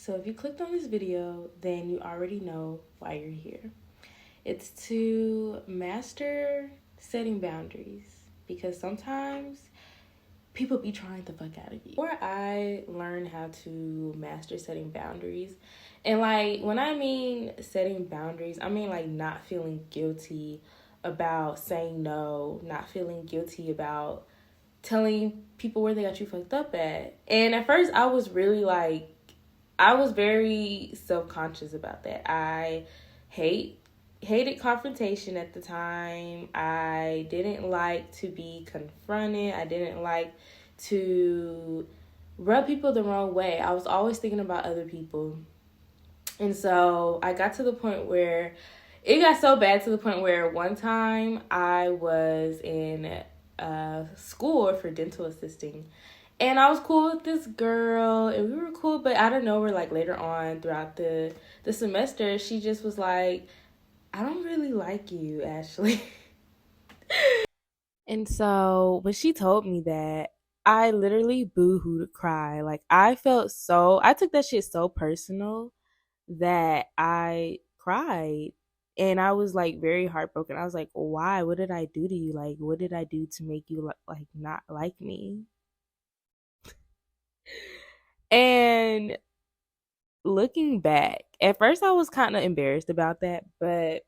So if you clicked on this video, then you already know why you're here. It's to master setting boundaries because sometimes people be trying the fuck out of you. Before I learned how to master setting boundaries, and like when I mean setting boundaries, I mean like not feeling guilty about saying no, not feeling guilty about telling people where they got you fucked up at. And at first I was really like I was very self-conscious about that. I hate hated confrontation at the time. I didn't like to be confronted. I didn't like to rub people the wrong way. I was always thinking about other people. And so I got to the point where it got so bad to the point where one time I was in school for dental assisting. And I was cool with this girl, and we were cool, but out of nowhere, like later on throughout the semester, she just was like, I don't really like you, Ashley. And so when she told me that, I literally boo-hooed cry. Like I took that shit so personal that I cried. And I was like very heartbroken. I was like, why? What did I do to you? Like, what did I do to make you like not like me? And looking back, at first I was kind of embarrassed about that, but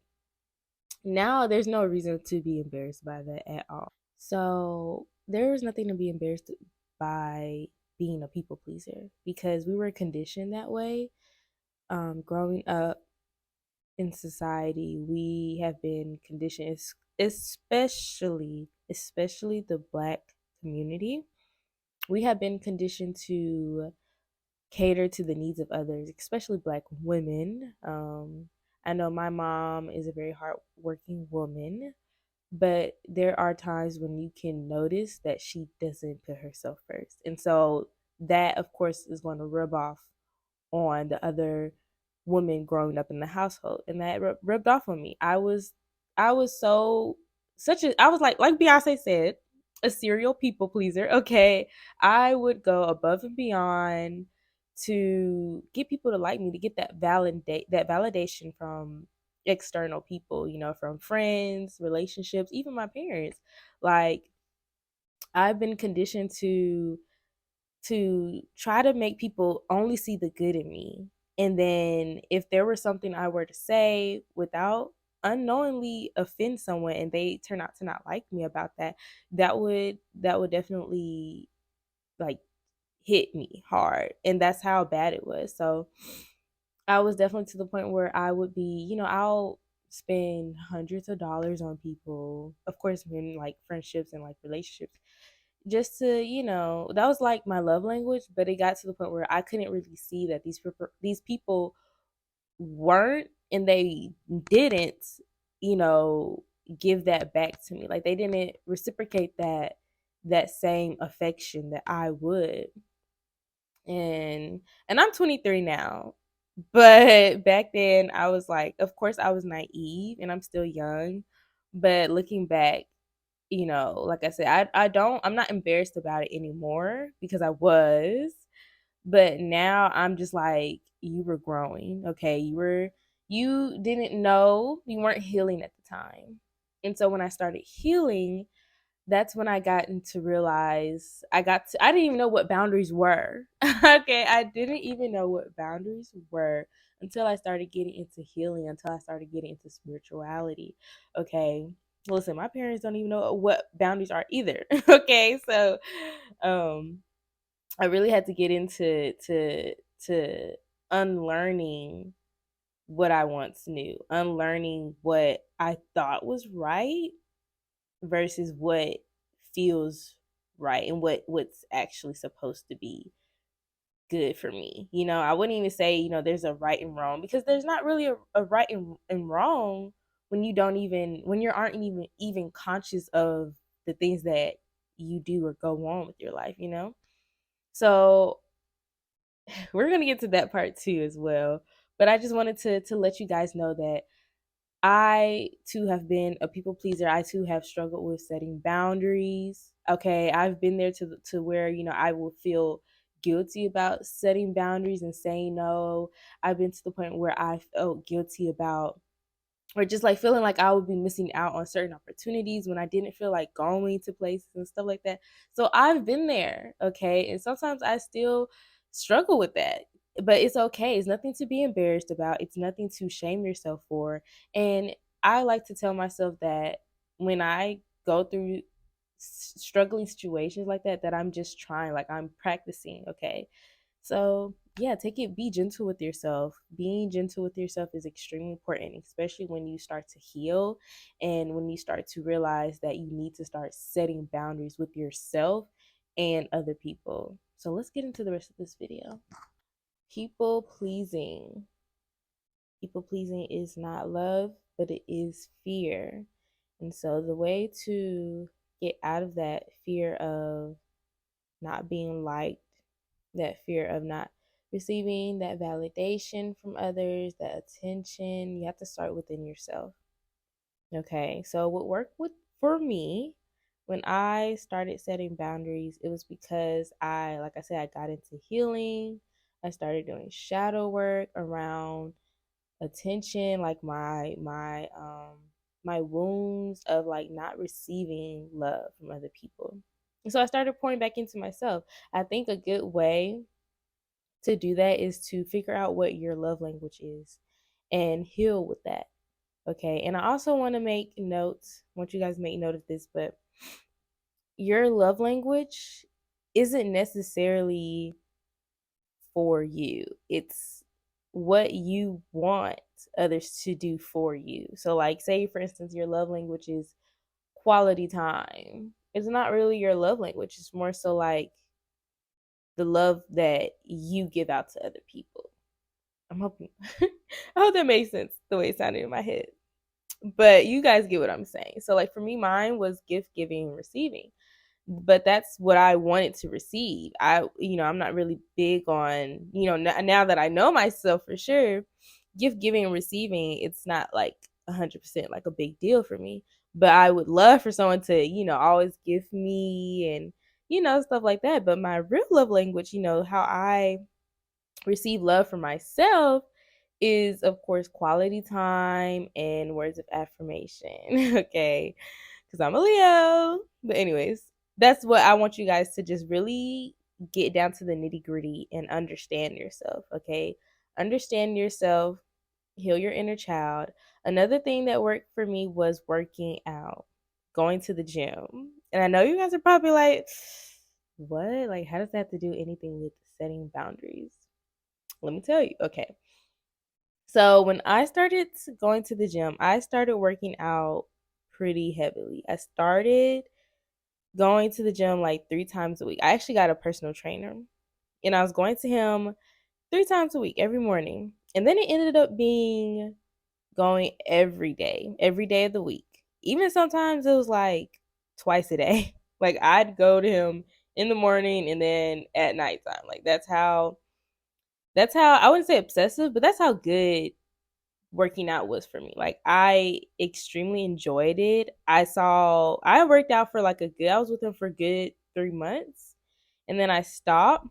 now there's no reason to be embarrassed by that at all. So there was nothing to be embarrassed by being a people pleaser because we were conditioned that way. Growing up in society, we have been conditioned, especially the Black community. We have been conditioned to cater to the needs of others, especially Black women. I know my mom is a very hardworking woman, but there are times when you can notice that she doesn't put herself first. And so that, of course, is going to rub off on the other women growing up in the household. And that rubbed off on me. I was so, I was like Beyonce said, a serial people pleaser. Okay. I would go above and beyond to get people to like me, to get that validation from external people, from friends, relationships, even my parents. Like I've been conditioned to try to make people only see the good in me. And then if there was something I were to say without unknowingly offend someone and they turn out to not like me about that, that would definitely like hit me hard. And that's how bad it was. So I was definitely to the point where I would be, I'll spend hundreds of dollars on people, of course, in like friendships and like relationships, just to, that was like my love language. But it got to the point where I couldn't really see that these people weren't, and they didn't, you know, give that back to me. Like they didn't reciprocate that same affection that I would. And I'm 23 now. But back then I was like, of course I was naive and I'm still young. But looking back, like I said, I'm not embarrassed about it anymore because I was. But now I'm just like, you were growing, okay? You didn't know, you weren't healing at the time. And so when I started healing, that's when I got to realize I didn't even know what boundaries were. Okay, I didn't even know what boundaries were until I started getting into healing, until I started getting into spirituality. Okay, listen, my parents don't even know what boundaries are either. Okay, so um I really had to get into to unlearning what I once knew, unlearning what I thought was right versus what feels right and what's actually supposed to be good for me. I wouldn't even say, there's a right and wrong, because there's not really a right and wrong when when you aren't even conscious of the things that you do or go on with your life. So we're gonna get to that part too as well. But I just wanted to let you guys know that I too have been a people pleaser. I too have struggled with setting boundaries. Okay, I've been there to where I will feel guilty about setting boundaries and saying no. I've been to the point where I felt guilty about, or just like feeling like I would be missing out on certain opportunities when I didn't feel like going to places and stuff like that. So I've been there, okay? And sometimes I still struggle with that. But it's okay. It's nothing to be embarrassed about. It's nothing to shame yourself for. And I like to tell myself that when I go through struggling situations like that, that I'm just trying, like I'm practicing, okay? So yeah, take it, be gentle with yourself. Being gentle with yourself is extremely important, especially when you start to heal and when you start to realize that you need to start setting boundaries with yourself and other people. So let's get into the rest of this video. People pleasing. People pleasing is not love, but it is fear. And so the way to get out of that fear of not being liked, that fear of not receiving that validation from others, that attention, you have to start within yourself. Okay, so what worked with for me when I started setting boundaries, it was because like I said, I got into healing. I started doing shadow work around attention, like my wounds of like not receiving love from other people. And so I started pouring back into myself. I think a good way to do that is to figure out what your love language is and heal with that. Okay. And I also want to make notes, I want you guys to make note of this, but your love language isn't necessarily for you. It's what you want others to do for you. So like say for instance your love language is quality time. It's not really your love language. It's more so like the love that you give out to other people. I'm hoping I hope that makes sense the way it sounded in my head. But you guys get what I'm saying. So like for me, mine was gift giving and receiving. But that's what I wanted to receive. I'm not really big on, now that I know myself for sure, gift giving and receiving, it's not like 100% like a big deal for me. But I would love for someone to, always give me and, stuff like that. But my real love language, how I receive love from myself is, of course, quality time and words of affirmation. Okay. Because I'm a Leo. But, anyways, that's what I want you guys to just really get down to the nitty gritty and understand yourself. Okay. Understand yourself, heal your inner child. Another thing that worked for me was working out, going to the gym. And I know you guys are probably like, what? Like, how does that have to do anything with setting boundaries? Let me tell you. Okay. So when I started going to the gym, I started working out pretty heavily. I started going to the gym like 3 times a week. I actually got a personal trainer and I was going to him 3 times a week every morning. And then it ended up being going every day of the week. Even sometimes it was like twice a day. Like I'd go to him in the morning and then at nighttime. Like that's how I wouldn't say obsessive, but that's how good working out was for me. Like I extremely enjoyed it. I worked out for like I was with him for a good 3 months and then I stopped.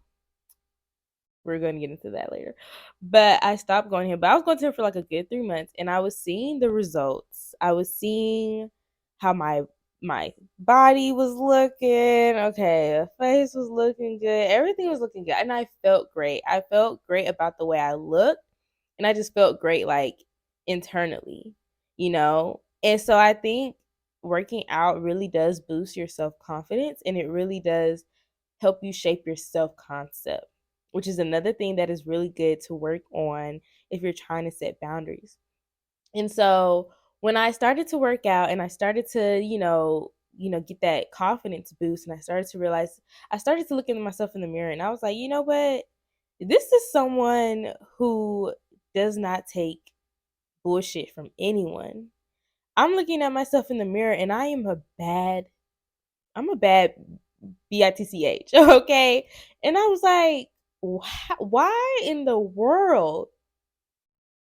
We're going to get into that later. But I stopped going to him. But I was going to him for like a good 3 months and I was seeing the results. I was seeing how my body was looking. Okay, the face was looking good. Everything was looking good. And I felt great. I felt great about the way I looked. And I just felt great like internally, And so I think working out really does boost your self-confidence and it really does help you shape your self-concept, which is another thing that is really good to work on if you're trying to set boundaries. And so when I started to work out and I started to, get that confidence boost and I started to look at myself in the mirror and I was like, you know what? This is someone who does not take bullshit from anyone. I'm looking at myself in the mirror and I'm a bad bitch, okay? And I was like, why in the world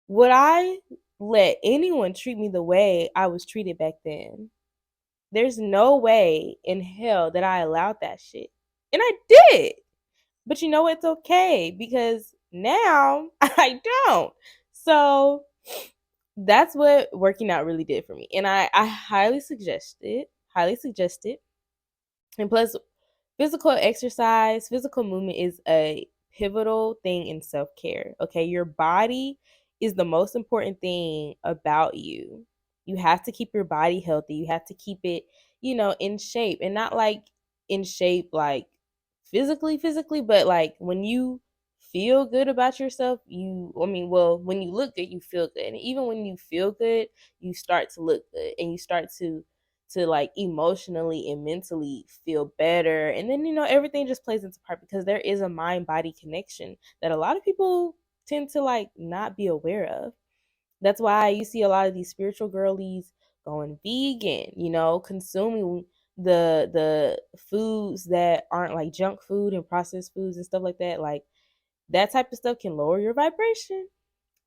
would I let anyone treat me the way I was treated back then? There's no way in hell that I allowed that shit. And I did. But you know, it's okay because now I don't. So that's what working out really did for me. And I highly suggest it. And plus, physical movement is a pivotal thing in self care. Okay. Your body is the most important thing about you. You have to keep your body healthy. You have to keep it, in shape, and not like in shape, like physically, but like when you feel good about yourself, when you look good, you feel good. And even when you feel good, you start to look good, and you start to like emotionally and mentally feel better. And then, everything just plays into part because there is a mind body connection that a lot of people tend to like not be aware of. That's why you see a lot of these spiritual girlies going vegan, consuming the foods that aren't like junk food and processed foods and stuff like that. Like that type of stuff can lower your vibration.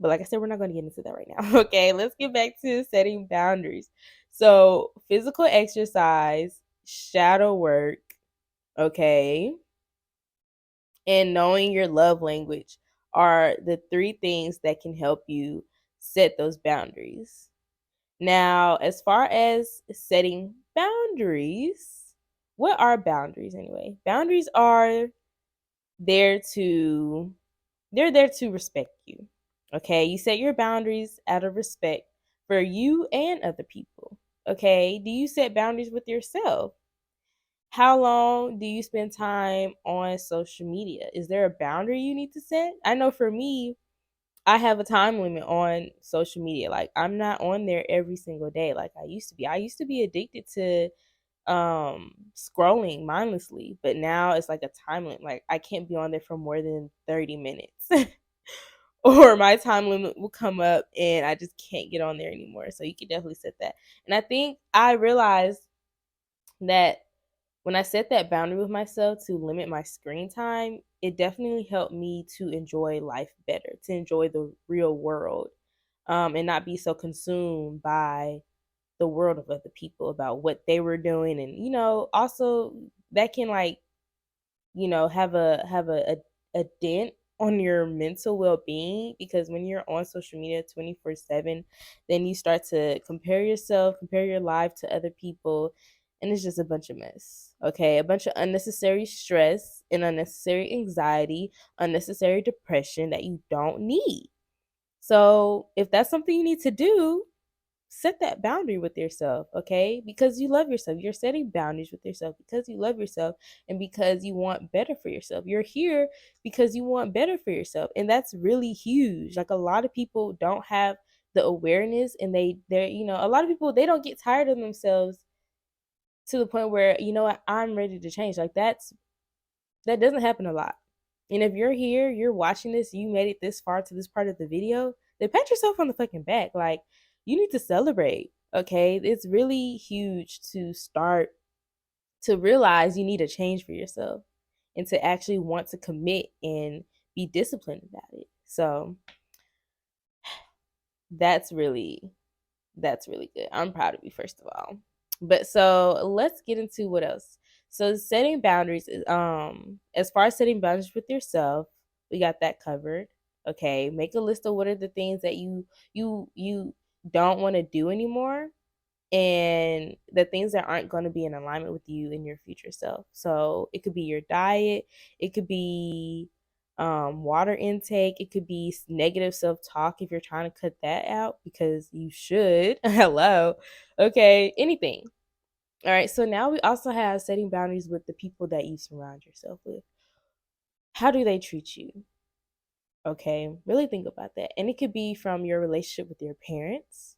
But like I said, we're not going to get into that right now. Okay, let's get back to setting boundaries. So, physical exercise, shadow work, okay, and knowing your love language are the three things that can help you set those boundaries. Now, as far as setting boundaries, what are boundaries anyway? Boundaries are there to they're there to respect you. Okay? You set your boundaries out of respect for you and other people. Okay? Do you set boundaries with yourself? How long do you spend time on social media? Is there a boundary you need to set? I know for me, I have a time limit on social media. Like I'm not on there every single day like I used to be. I used to be addicted to scrolling mindlessly, but now it's like a time limit. Like I can't be on there for more than 30 minutes. Or my time limit will come up and I just can't get on there anymore. So you can definitely set that. And I think I realized that when I set that boundary with myself to limit my screen time, it definitely helped me to enjoy life better, to enjoy the real world, and not be so consumed by the world of other people about what they were doing. And, also that can like have a dent on your mental well-being, because when you're on social media 24/7, then you start to compare your life to other people, and it's just a bunch of mess. Okay, a bunch of unnecessary stress and unnecessary anxiety, unnecessary depression that you don't need. So if that's something you need to do, set that boundary with yourself, okay? Because you love yourself. You're setting boundaries with yourself because you love yourself and because you want better for yourself. You're here because you want better for yourself. And that's really huge. Like a lot of people don't have the awareness, and they're, a lot of people, they don't get tired of themselves to the point where, what, I'm ready to change. Like that doesn't happen a lot. And if you're here, you're watching this, you made it this far to this part of the video, then pat yourself on the fucking back. Like, you need to celebrate, okay? It's really huge to start to realize you need a change for yourself and to actually want to commit and be disciplined about it. So that's really that's really good. I'm proud of you, first of all. But so let's get into what else. So setting boundaries is as far as setting boundaries with yourself, we got that covered. Okay. Make a list of what are the things that you don't want to do anymore, and the things that aren't going to be in alignment with you and your future self. So it could be your diet, it could be water intake, it could be negative self-talk if you're trying to cut that out, because you should. Hello. Okay, anything. All right, so now we also have setting boundaries with the people that you surround yourself with. How do they treat you? Okay, really think about that. And it could be from your relationship with your parents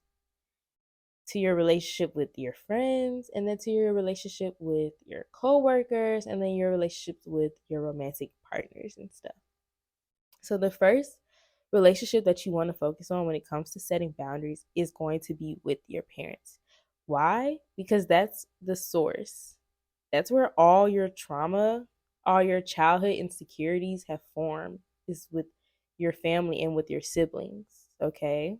to your relationship with your friends, and then to your relationship with your coworkers, and then your relationships with your romantic partners and stuff. So the first relationship that you want to focus on when it comes to setting boundaries is going to be with your parents. Why? Because that's the source. That's where all your trauma, all your childhood insecurities have formed, is with your family and with your siblings, okay?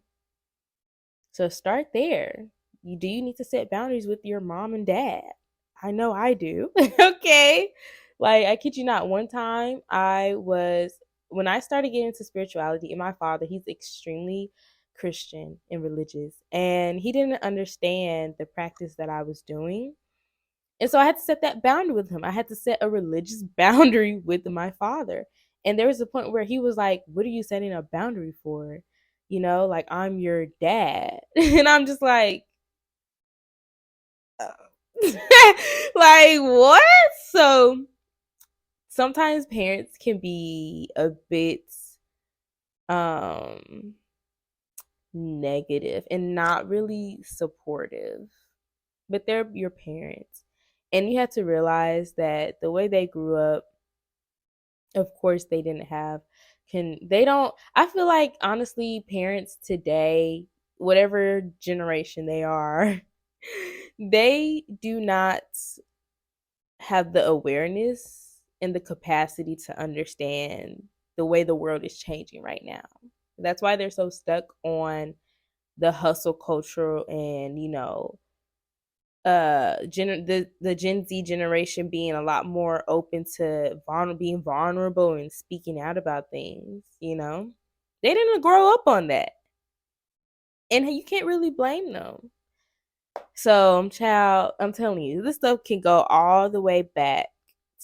So start there. Do you need to set boundaries with your mom and dad? I know I do. Okay. Like, I kid you not, one time when I started getting into spirituality, and my father, he's extremely Christian and religious, and he didn't understand the practice that I was doing. And so I had to set that boundary with him. I had to set a religious boundary with my father. And there was a point where he was like, "What are you setting a boundary for? You know, like, I'm your dad." And I'm just like, like, what? So sometimes parents can be a bit um negative and not really supportive, but they're your parents. And you have to realize that the way they grew up, of course they didn't have can they don't I feel like honestly parents today, whatever generation they are, they do not have the awareness and the capacity to understand the way the world is changing right now. That's why they're so stuck on the hustle culture and, the Gen Z generation being a lot more open to being vulnerable and speaking out about things. They didn't grow up on that. And you can't really blame them. So, child, I'm telling you, this stuff can go all the way back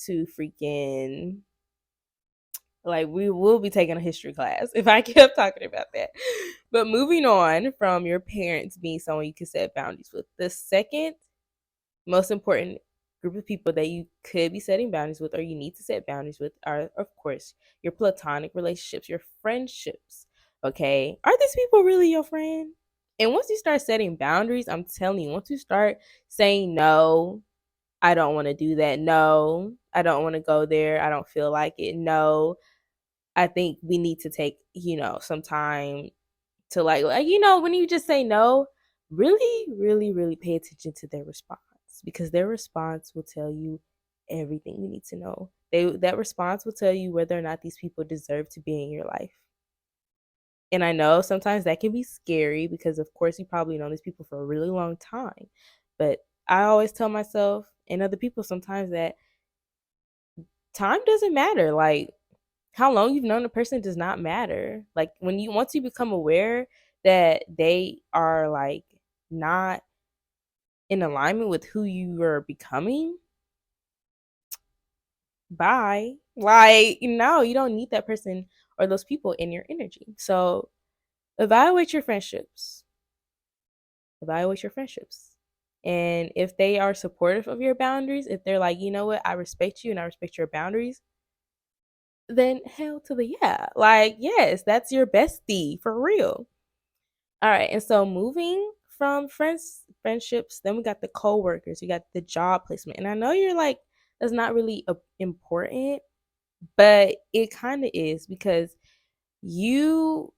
to freaking, like, we will be taking a history class if I kept talking about that. But moving on from your parents being someone you can set boundaries with, the second most important group of people that you could be setting boundaries with or you need to set boundaries with are, of course, your platonic relationships, your friendships. Okay, are these people really your friend? And once you start setting boundaries, I'm telling you, once you start saying no, I don't want to do that, no, I don't want to go there, I don't feel like it, no, I think we need to take some time to, when you just say no, really, really, really pay attention to their response, because their response will tell you everything you need to know. That response will tell you whether or not these people deserve to be in your life. And I know sometimes that can be scary because, of course, you probably know these people for a really long time. But I always tell myself and other people sometimes that time doesn't matter. Like, how long you've known a person does not matter. Like, once you become aware that they are, like, not in alignment with who you are becoming, bye. Like, no, you don't need that person or those people in your energy. So evaluate your friendships. Evaluate your friendships. And if they are supportive of your boundaries, if they're like, you know what, I respect you and I respect your boundaries, then hell to the yeah. Like, yes, that's your bestie for real. All right. And so moving from friendships, then we got the co-workers, we got the job placement. And I know you're like, that's not really important, but it kind of is, because you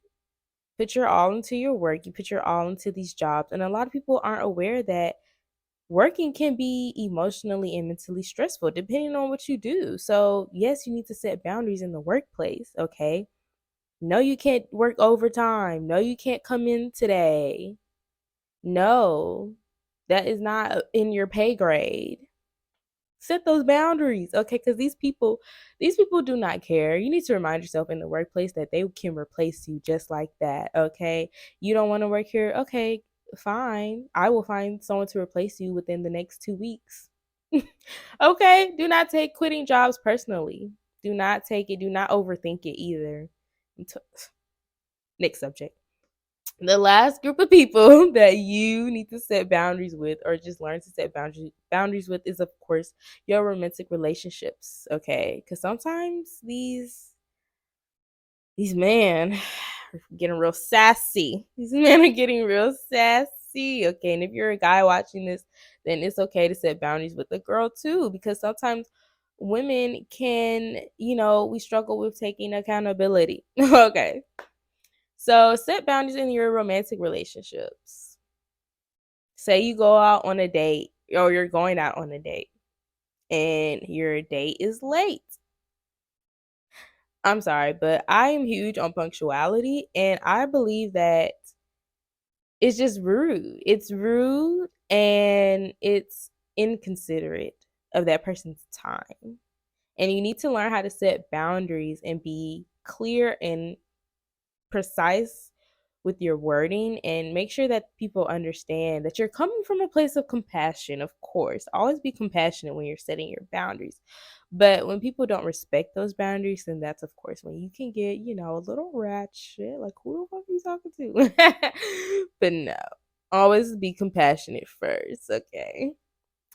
put your all into your work, you put your all into these jobs, and a lot of people aren't aware that working can be emotionally and mentally stressful depending on what you do. So, yes, you need to set boundaries in the workplace, okay? No, you can't work overtime. No, you can't come in today. No, that is not in your pay grade. Set those boundaries, okay? Because these people do not care. You need to remind yourself in the workplace that they can replace you just like that, okay? You don't want to work here, okay? Fine, I will find someone to replace you within the next 2 weeks. Okay, do not take quitting jobs personally. Do not take it. Do not overthink it either. Next subject. The last group of people that you need to set boundaries with, or just learn to set boundaries with, is, of course, your romantic relationships, okay? Because sometimes these men are getting real sassy. These men are getting real sassy, okay? And if you're a guy watching this, then it's okay to set boundaries with a girl too, because sometimes women can, we struggle with taking accountability. Okay. So set boundaries in your romantic relationships. Say you go out on a date, or you're going out on a date, and your date is late. I'm sorry, but I am huge on punctuality, and I believe that it's just rude. It's rude and it's inconsiderate of that person's time. And you need to learn how to set boundaries and be clear and precise with your wording, and make sure that people understand that you're coming from a place of compassion. Of course, always be compassionate when you're setting your boundaries. But when people don't respect those boundaries, then that's of course when you can get, a little ratchet. Like, who the fuck are you talking to? But no, always be compassionate first, okay?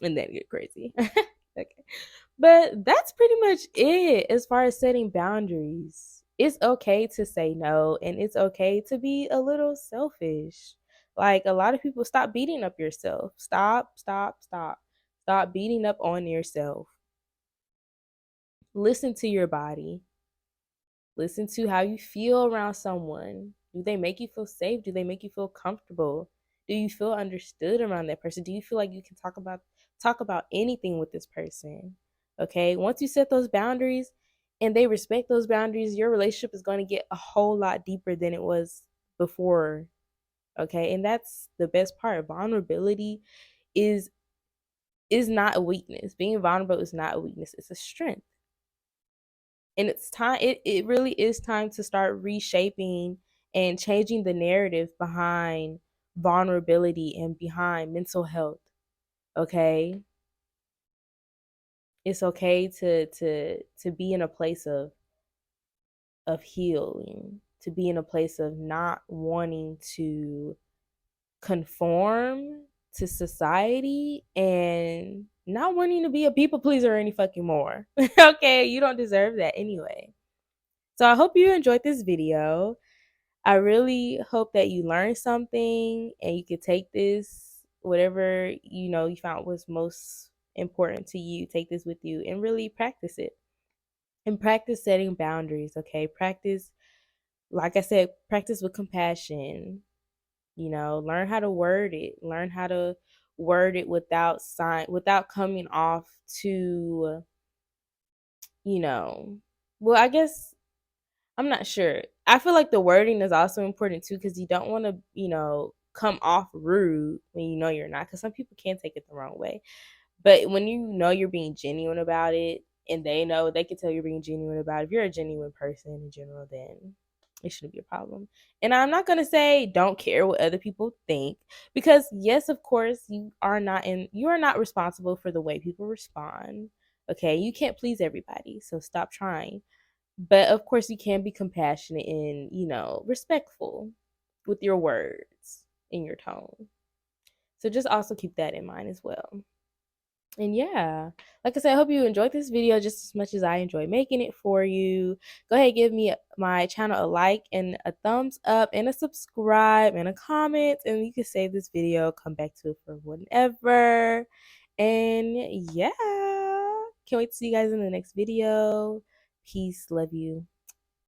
And then get crazy. Okay. But that's pretty much it as far as setting boundaries. It's okay to say no, and it's okay to be a little selfish. Like, a lot of people, stop beating up yourself. Stop, stop, stop. Stop beating up on yourself. Listen to your body. Listen to how you feel around someone. Do they make you feel safe? Do they make you feel comfortable? Do you feel understood around that person? Do you feel like you can talk about anything with this person? Okay? Once you set those boundaries and they respect those boundaries, your relationship is going to get a whole lot deeper than it was before. Okay? And that's the best part. Vulnerability is not a weakness. Being vulnerable is not a weakness. It's a strength. And it's time, it really is time to start reshaping and changing the narrative behind vulnerability and behind mental health. Okay, it's okay to be in a place of healing, to be in a place of not wanting to conform to society and not wanting to be a people pleaser any fucking more. Okay, you don't deserve that anyway. So I hope you enjoyed this video. I really hope that you learned something and you could take this, whatever you found was most important to you, take this with you and really practice it. And practice setting boundaries, okay? Practice, like I said, practice with compassion. Learn how to word it. Learn how to word it without coming off too, well, I guess I'm not sure. I feel like the wording is also important too, because you don't want to, come off rude when you know you're not, because some people can take it the wrong way. But when you know you're being genuine about it, and they know, they can tell you're being genuine about it. If you're a genuine person in general, then it shouldn't be a problem. And I'm not gonna say don't care what other people think, because yes, of course, you are not responsible for the way people respond. Okay, you can't please everybody, so stop trying. But of course, you can be compassionate and, respectful with your words and your tone. So just also keep that in mind as well. And yeah, like I said, I hope you enjoyed this video just as much as I enjoy making it for you. Go ahead, give me my channel a like and a thumbs up and a subscribe and a comment. And you can save this video, come back to it for whenever. And yeah, can't wait to see you guys in the next video. Peace, love you.